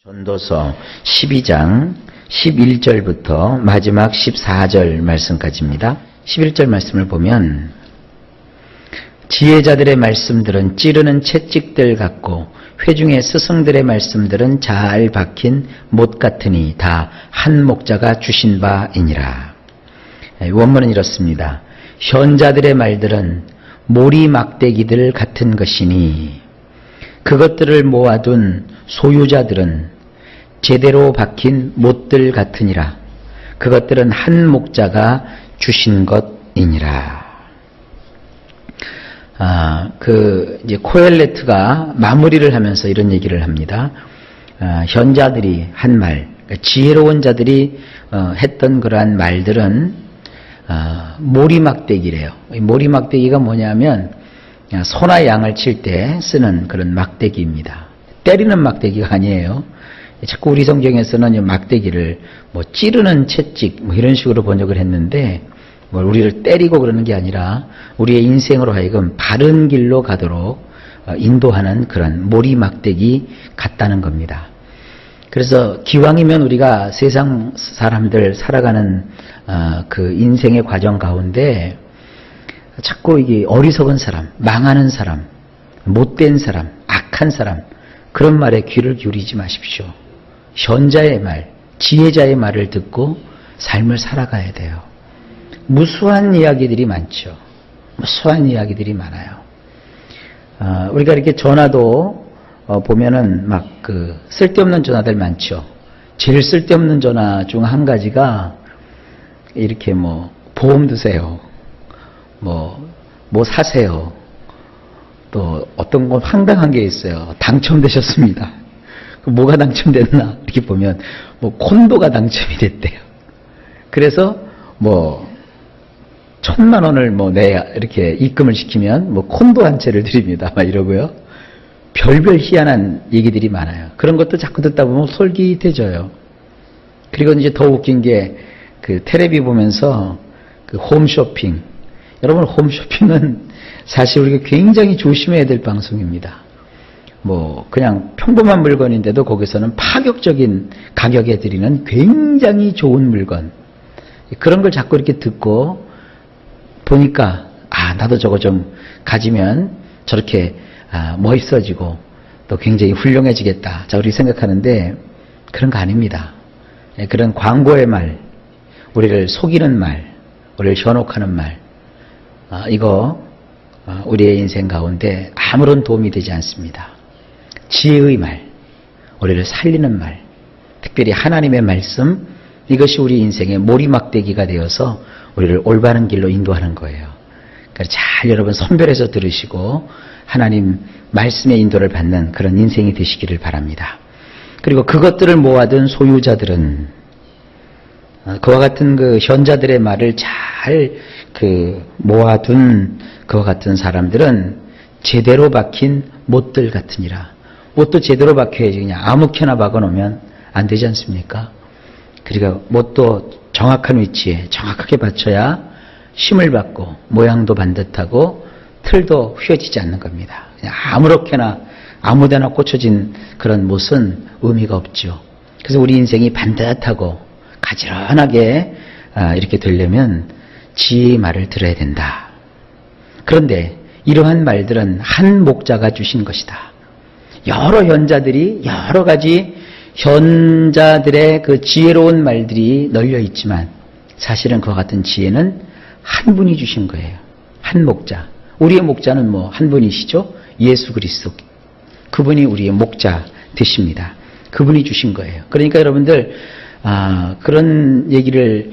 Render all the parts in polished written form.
전도서 12장 11절부터 마지막 14절 말씀까지입니다. 11절 말씀을 보면 지혜자들의 말씀들은 찌르는 채찍들 같고 회중의 스승들의 말씀들은 잘 박힌 못 같으니 다 한 목자가 주신 바이니라. 원문은 이렇습니다. 현자들의 말들은 모리 막대기들 같은 것이니 그것들을 모아둔 소유자들은 제대로 박힌 못들 같으니라. 그것들은 한 목자가 주신 것이니라. 이제 코엘레트가 마무리를 하면서 이런 얘기를 합니다. 현자들이 한 말, 지혜로운 자들이 했던 그러한 말들은 모리막대기래요. 모리 막대기가 뭐냐면 소나 양을 칠 때 쓰는 그런 막대기입니다. 때리는 막대기가 아니에요. 자꾸 우리 성경에서는 막대기를 찌르는 채찍 이런 식으로 번역을 했는데 우리를 때리고 그러는 게 아니라 우리의 인생으로 하여금 바른 길로 가도록 인도하는 그런 모리 막대기 같다는 겁니다. 그래서 기왕이면 우리가 세상 사람들 살아가는 그 인생의 과정 가운데 자꾸 이게 어리석은 사람, 망하는 사람, 못된 사람, 악한 사람 그런 말에 귀를 기울이지 마십시오. 현자의 말, 지혜자의 말을 듣고 삶을 살아가야 돼요. 무수한 이야기들이 많죠. 무수한 이야기들이 많아요. 우리가 이렇게 전화도 보면은 쓸데없는 전화들 많죠. 제일 쓸데없는 전화 중 한 가지가 이렇게 보험 드세요. 뭐 사세요. 또 어떤 건 황당한 게 있어요. 당첨되셨습니다. 뭐가 당첨됐나 이렇게 보면 콘도가 당첨이 됐대요. 그래서 1,000만 원을 내야 이렇게 입금을 시키면 콘도 한 채를 드립니다. 막 이러고요. 별별 희한한 얘기들이 많아요. 그런 것도 자꾸 듣다 보면 솔깃해져요. 그리고 이제 더 웃긴 게 텔레비 보면서 홈쇼핑. 여러분 홈쇼핑은 사실 우리가 굉장히 조심해야 될 방송입니다. 그냥 평범한 물건인데도 거기서는 파격적인 가격에 드리는 굉장히 좋은 물건. 그런 걸 자꾸 이렇게 듣고 보니까 나도 저거 좀 가지면 저렇게 멋있어지고 또 굉장히 훌륭해지겠다. 자, 우리 생각하는데 그런 거 아닙니다. 그런 광고의 말, 우리를 속이는 말, 우리를 현혹하는 말, 이거 우리의 인생 가운데 아무런 도움이 되지 않습니다. 지혜의 말, 우리를 살리는 말, 특별히 하나님의 말씀, 이것이 우리 인생의 모리막대기가 되어서 우리를 올바른 길로 인도하는 거예요. 그러니까 잘 여러분 선별해서 들으시고 하나님 말씀의 인도를 받는 그런 인생이 되시기를 바랍니다. 그리고 그것들을 모아둔 소유자들은 그와 같은 현자들의 말을 잘 모아둔 그와 같은 사람들은 제대로 박힌 못들 같으니라. 못도 제대로 박혀야지 그냥 아무렇게나 박아놓으면 안 되지 않습니까? 그러니까 못도 정확한 위치에 정확하게 받쳐야 힘을 받고 모양도 반듯하고 틀도 휘어지지 않는 겁니다. 그냥 아무렇게나 아무데나 꽂혀진 그런 못은 의미가 없죠. 그래서 우리 인생이 반듯하고 가지런하게 이렇게 되려면 지혜의 말을 들어야 된다. 그런데 이러한 말들은 한 목자가 주신 것이다. 여러 현자들이 여러 가지 현자들의 그 지혜로운 말들이 널려 있지만 사실은 그와 같은 지혜는 한 분이 주신 거예요. 한 목자. 우리의 목자는 한 분이시죠? 예수 그리스도. 그분이 우리의 목자 되십니다. 그분이 주신 거예요. 그러니까 여러분들 그런 얘기를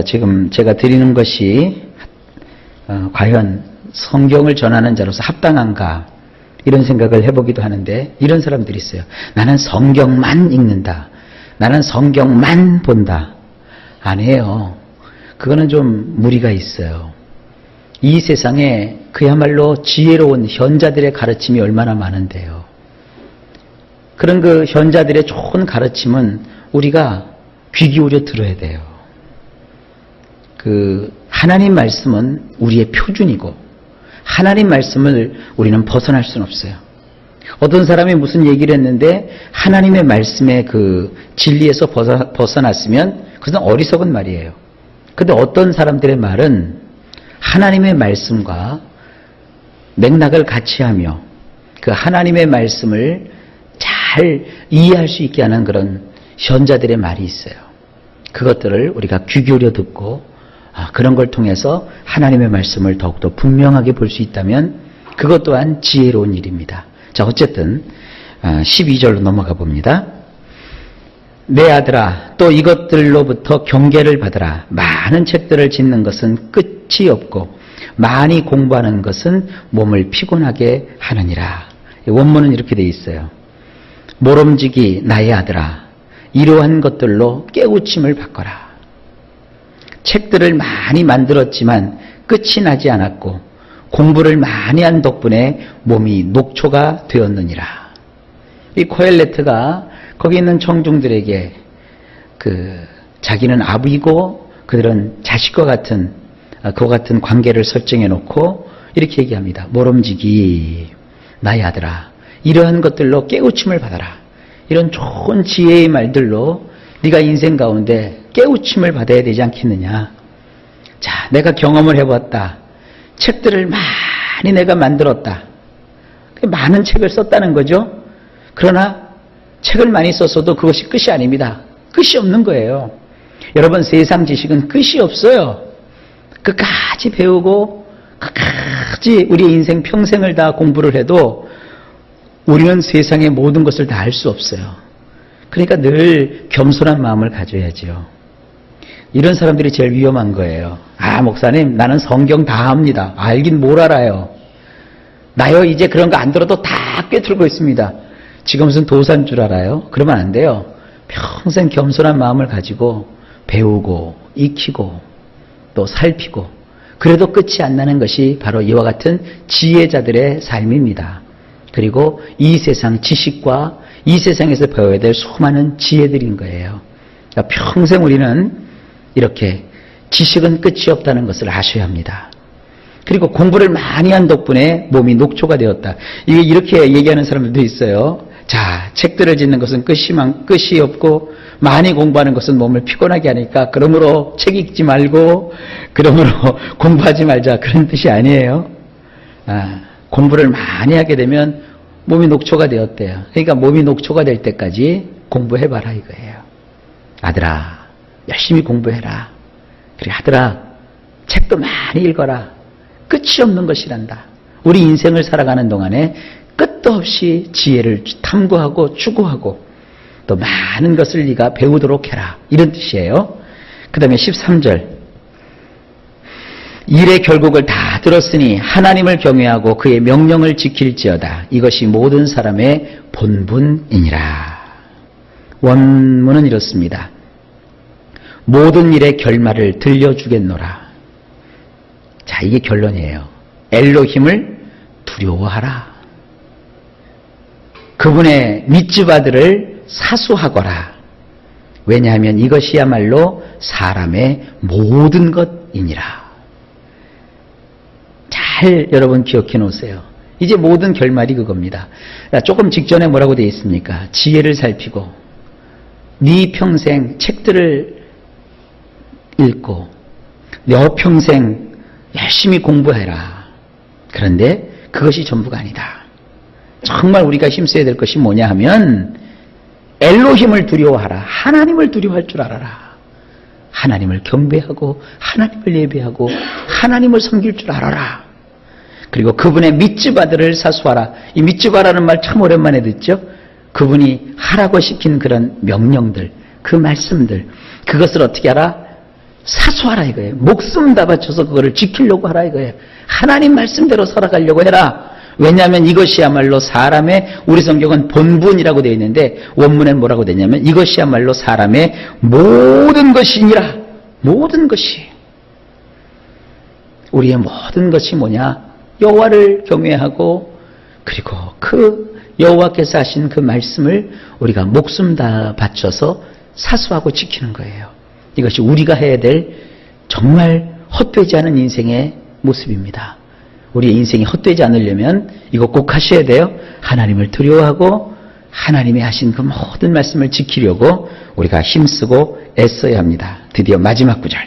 지금 제가 드리는 것이 과연 성경을 전하는 자로서 합당한가 이런 생각을 해보기도 하는데 이런 사람들이 있어요. 나는 성경만 읽는다. 나는 성경만 본다. 아니에요. 그거는 좀 무리가 있어요. 이 세상에 그야말로 지혜로운 현자들의 가르침이 얼마나 많은데요. 그런 현자들의 좋은 가르침은 우리가 귀 기울여 들어야 돼요. 하나님 말씀은 우리의 표준이고 하나님 말씀을 우리는 벗어날 수는 없어요. 어떤 사람이 무슨 얘기를 했는데 하나님의 말씀의 그 진리에서 벗어났으면 그것은 어리석은 말이에요. 근데 어떤 사람들의 말은 하나님의 말씀과 맥락을 같이 하며 그 하나님의 말씀을 잘 이해할 수 있게 하는 그런 현자들의 말이 있어요. 그것들을 우리가 귀 기울여 듣고 그런 걸 통해서 하나님의 말씀을 더욱더 분명하게 볼 수 있다면 그것 또한 지혜로운 일입니다. 자, 어쨌든 12절로 넘어가 봅니다. 내 아들아, 또 이것들로부터 경계를 받으라. 많은 책들을 짓는 것은 끝이 없고 많이 공부하는 것은 몸을 피곤하게 하느니라. 원문은 이렇게 되어 있어요. 모름지기 나의 아들아, 이러한 것들로 깨우침을 받거라. 책들을 많이 만들었지만 끝이 나지 않았고 공부를 많이 한 덕분에 몸이 녹초가 되었느니라. 이 코엘레트가 거기 있는 청중들에게 자기는 아비고 그들은 자식과 같은 그와 같은 관계를 설정해 놓고 이렇게 얘기합니다. 모름지기 나의 아들아, 이러한 것들로 깨우침을 받아라. 이런 좋은 지혜의 말들로 네가 인생 가운데 깨우침을 받아야 되지 않겠느냐. 자, 내가 경험을 해봤다. 책들을 많이 내가 만들었다. 많은 책을 썼다는 거죠. 그러나 책을 많이 썼어도 그것이 끝이 아닙니다. 끝이 없는 거예요. 여러분, 세상 지식은 끝이 없어요. 끝까지 배우고 끝까지 우리 인생 평생을 다 공부를 해도 우리는 세상의 모든 것을 다 알 수 없어요. 그러니까 늘 겸손한 마음을 가져야죠. 이런 사람들이 제일 위험한 거예요. 목사님, 나는 성경 다 압니다. 알긴 뭘 알아요. 나요, 이제 그런 거 안 들어도 다 꿰뚫고 있습니다. 지금 무슨 도사인 줄 알아요? 그러면 안 돼요. 평생 겸손한 마음을 가지고 배우고 익히고 또 살피고 그래도 끝이 안 나는 것이 바로 이와 같은 지혜자들의 삶입니다. 그리고 이 세상 지식과 이 세상에서 배워야 될 수많은 지혜들인 거예요. 그러니까 평생 우리는 이렇게 지식은 끝이 없다는 것을 아셔야 합니다. 그리고 공부를 많이 한 덕분에 몸이 녹초가 되었다. 이렇게 얘기하는 사람들도 있어요. 자, 책들을 짓는 것은 끝이 없고 많이 공부하는 것은 몸을 피곤하게 하니까 그러므로 책 읽지 말고 그러므로 공부하지 말자, 그런 뜻이 아니에요. 공부를 많이 하게 되면 몸이 녹초가 되었대요. 그러니까 몸이 녹초가 될 때까지 공부해봐라 이거예요. 아들아, 열심히 공부해라. 그래, 아들아, 책도 많이 읽어라. 끝이 없는 것이란다. 우리 인생을 살아가는 동안에 끝도 없이 지혜를 탐구하고 추구하고 또 많은 것을 네가 배우도록 해라. 이런 뜻이에요. 그 다음에 13절. 일의 결국을 다 들었으니 하나님을 경외하고 그의 명령을 지킬지어다. 이것이 모든 사람의 본분이니라. 원문은 이렇습니다. 모든 일의 결말을 들려주겠노라. 자, 이게 결론이에요. 엘로힘을 두려워하라. 그분의 미츠바들을 사수하거라. 왜냐하면 이것이야말로 사람의 모든 것이니라. 잘 여러분 기억해 놓으세요. 이제 모든 결말이 그겁니다. 조금 직전에 뭐라고 되어 있습니까? 지혜를 살피고 네 평생 책들을 읽고 너 평생 열심히 공부해라. 그런데 그것이 전부가 아니다. 정말 우리가 힘써야 될 것이 뭐냐 하면 엘로힘을 두려워하라. 하나님을 두려워할 줄 알아라. 하나님을 경배하고 하나님을 예배하고 하나님을 섬길 줄 알아라. 그리고 그분의 미츠바들을 사수하라. 이 미츠바라는 말 참 오랜만에 듣죠. 그분이 하라고 시킨 그런 명령들, 그 말씀들, 그것을 어떻게 하라? 사수하라 이거예요. 목숨 다 바쳐서 그거를 지키려고 하라 이거예요. 하나님 말씀대로 살아가려고 해라. 왜냐하면 이것이야말로 사람의, 우리 성경은 본분이라고 되어 있는데 원문엔 뭐라고 되냐면 이것이야말로 사람의 모든 것이니라. 모든 것이. 우리의 모든 것이 뭐냐? 여호와를 경외하고 그리고 그 여호와께서 하신 그 말씀을 우리가 목숨 다 바쳐서 사수하고 지키는 거예요. 이것이 우리가 해야 될 정말 헛되지 않은 인생의 모습입니다. 우리의 인생이 헛되지 않으려면 이거 꼭 하셔야 돼요. 하나님을 두려워하고 하나님이 하신 그 모든 말씀을 지키려고 우리가 힘쓰고 애써야 합니다. 드디어 마지막 구절.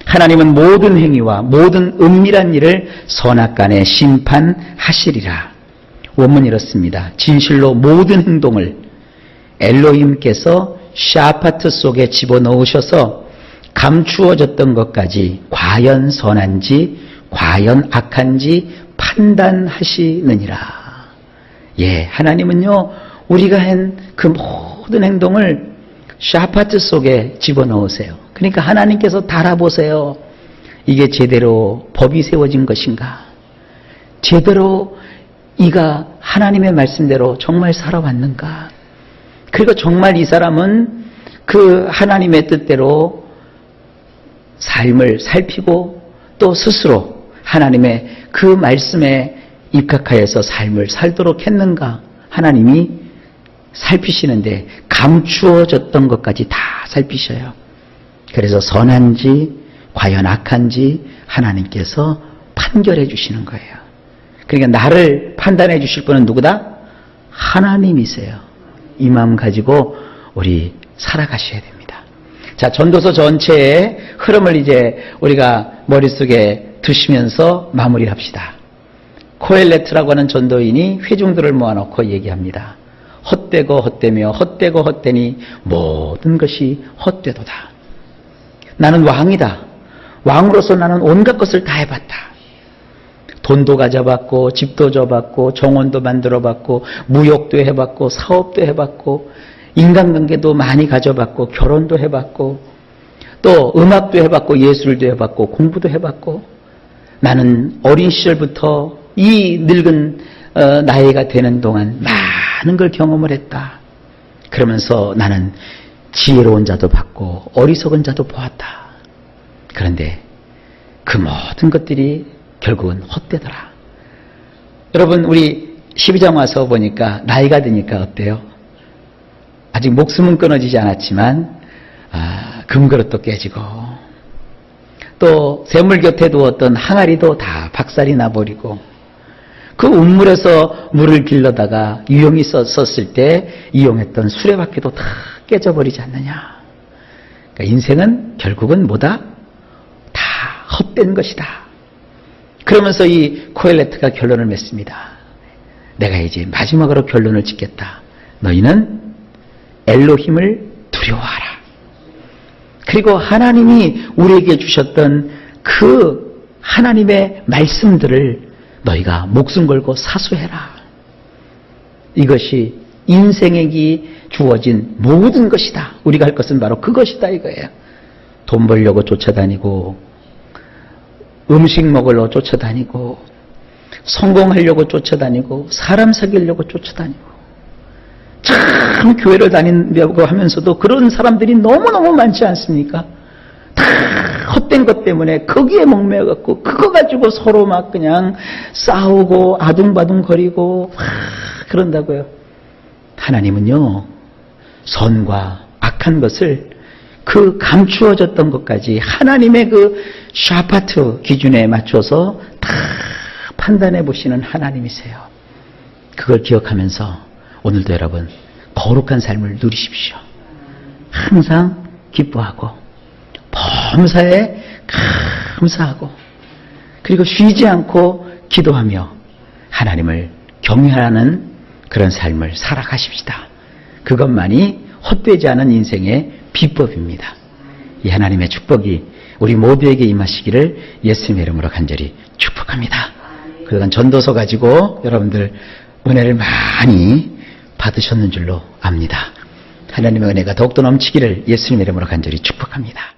하나님은 모든 행위와 모든 은밀한 일을 선악간에 심판하시리라. 원문이 이렇습니다. 진실로 모든 행동을 엘로힘께서 샤파트 속에 집어넣으셔서 감추어졌던 것까지 과연 선한지 과연 악한지 판단하시느니라. 예, 하나님은요, 우리가 한 그 모든 행동을 샤파트 속에 집어넣으세요. 그러니까 하나님께서 달아보세요. 이게 제대로 법이 세워진 것인가? 제대로 이가 하나님의 말씀대로 정말 살아왔는가? 그리고 정말 이 사람은 그 하나님의 뜻대로 삶을 살피고 또 스스로 하나님의 그 말씀에 입각하여서 삶을 살도록 했는가? 하나님이 살피시는데 감추어졌던 것까지 다 살피셔요. 그래서 선한지 과연 악한지 하나님께서 판결해 주시는 거예요. 그러니까 나를 판단해 주실 분은 누구다? 하나님이세요. 이 마음 가지고 우리 살아가셔야 됩니다. 자, 전도서 전체의 흐름을 이제 우리가 머릿속에 두시면서 마무리를 합시다. 코엘레트라고 하는 전도인이 회중들을 모아놓고 얘기합니다. 헛되고 헛되며 헛되고 헛되니 모든 것이 헛되도다. 나는 왕이다. 왕으로서 나는 온갖 것을 다 해봤다. 돈도 가져봤고 집도 줘봤고 정원도 만들어봤고 무역도 해봤고 사업도 해봤고 인간관계도 많이 가져봤고 결혼도 해봤고 또 음악도 해봤고 예술도 해봤고 공부도 해봤고 나는 어린 시절부터 이 늙은 나이가 되는 동안 많은 걸 경험을 했다. 그러면서 나는 지혜로운 자도 봤고 어리석은 자도 보았다. 그런데 그 모든 것들이 결국은 헛되더라. 여러분, 우리 12장 와서 보니까 나이가 드니까 어때요? 아직 목숨은 끊어지지 않았지만 금그릇도 깨지고 또 샘물 곁에 두었던 항아리도 다 박살이 나버리고 그 운물에서 물을 길러다가 유용히 썼을 때 이용했던 수레바퀴도 다 깨져버리지 않느냐. 그러니까 인생은 결국은 뭐다? 다 헛된 것이다. 그러면서 이 코엘레트가 결론을 맺습니다. 내가 이제 마지막으로 결론을 짓겠다. 너희는 엘로힘을 두려워하라. 그리고 하나님이 우리에게 주셨던 그 하나님의 말씀들을 너희가 목숨 걸고 사수해라. 이것이 인생에게 주어진 모든 것이다. 우리가 할 것은 바로 그것이다 이거예요. 돈 벌려고 쫓아다니고 음식 먹으려고 쫓아다니고 성공하려고 쫓아다니고 사람 사귀려고 쫓아다니고 참 교회를 다니려고 하면서도 그런 사람들이 너무너무 많지 않습니까? 다 헛된 것 때문에 거기에 목매여갖고 그거 가지고 서로 막 그냥 싸우고 아둥바둥 거리고 그런다고요. 하나님은요, 선과 악한 것을 그 감추어졌던 것까지 하나님의 그 샤파트 기준에 맞춰서 다 판단해 보시는 하나님이세요. 그걸 기억하면서 오늘도 여러분 거룩한 삶을 누리십시오. 항상 기뻐하고 범사에 감사하고 그리고 쉬지 않고 기도하며 하나님을 경외하는 그런 삶을 살아가십시다. 그것만이 헛되지 않은 인생의 비법입니다. 이 하나님의 축복이 우리 모두에게 임하시기를 예수님의 이름으로 간절히 축복합니다. 그동안 전도서 가지고 여러분들 은혜를 많이 받으셨는 줄로 압니다. 하나님의 은혜가 더욱더 넘치기를 예수님의 이름으로 간절히 축복합니다.